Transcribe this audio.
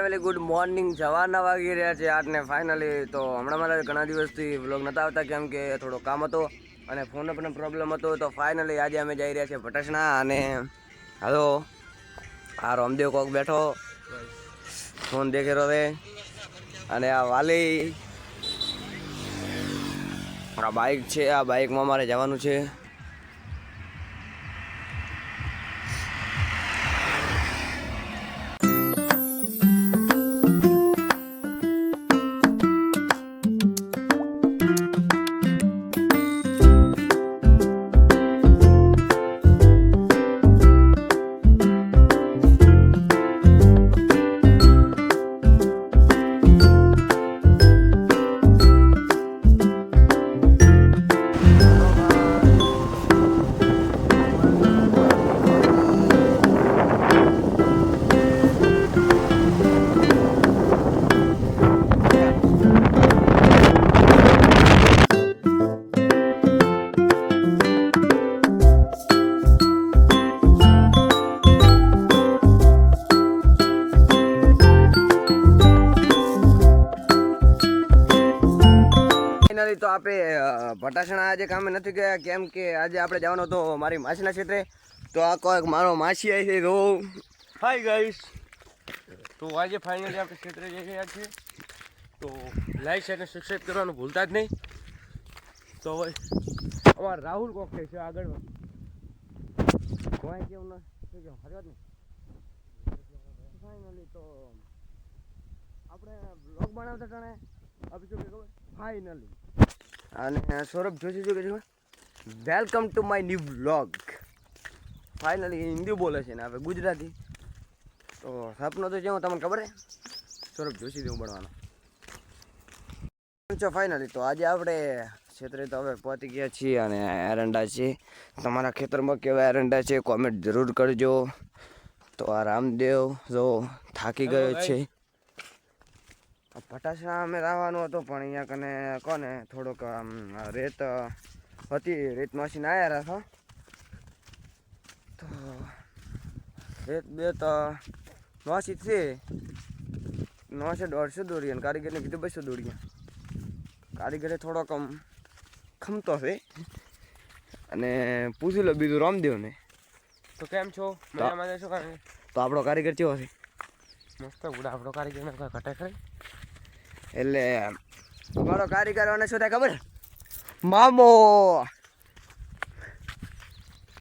Family good morning. સવારના વાગી રહ્યા છે 8 ને ફાઇનલી. તો હમણાં મારે ઘણા દિવસથી વ્લોગ નતા આવતા કેમ કે થોડો કામ હતો અને ફોનનો પણ પ્રોબ્લેમ હતો. તો ફાઇનલી આજે અમે જઈ રહ્યા છીએ ભટસણા. અને હાલો આ રામદેવ કોક બેઠો ફોન દેખી રહ્યો છે અને આ વાલી આ બાઇક છે. આ બાઇકમાં મારે જવાનું છે. તો આપણે ભટાસણા આજે કામે નથી ગયા કેમ કે આજે આપણે જવાનો હતો મારી માસીના ક્ષેત્રે. તો આ કોઈક મારો માસી આવી છે. તો હાય ગાઈસ, તો આજે ફાઇનલી આપણે ક્ષેત્રે જઈ રહ્યા છીએ. તો લાઈક શેર અને સબસ્ક્રાઈબ કરવાનું ભૂલતા જ નહીં. તો હવે અમારા રાહુલ કોક છે આગળ કોઈ કેવું ના હર્યો જ નહીં. ફાઇનલી તો આપણે બ્લોગ બનાવતા ટાણે આપણે શું ખબર ફાઇનલી અને સૌરભ જોશી શું કહે છે welcome to my new vlog. Finally Hindi બોલે છે ને આપણે ગુજરાતી. તો સપનો તો જેવું તમને ખબર છે સૌરભ જોશી જેવું ભણવાનો છે. ફાઇનલી તો આજે આપણે ક્ષેત્રે તો હવે પહોંચી ગયા છીએ અને એરંડા છે. તમારા ખેતરમાં કેવા એરંડા છે કોમેન્ટ જરૂર કરજો. તો આ રામદેવ જો થાકી ગયો છે. ભટાસણા અમે આવવાનું હતું પણ અહીંયા કને કોને થોડોક રેત હતી. રેત મશીન આવ્યા હતા તો રેત બે તો નોસી છે 950 દોરી અને કારીગરને કીધું 200 દોરીયા. કારીગરે થોડોક ખમતો છે અને પૂછી લો બીજું રામદેવને. તો કેમ છો? મજામાં છો? તો આપણો કારીગર કેવો છે? મસ્ત ગુડા આપણો કારીગરને કોઈ ઘટે ખરી. એટલે મારો કારીગરોને શું થાય ખબર? મામો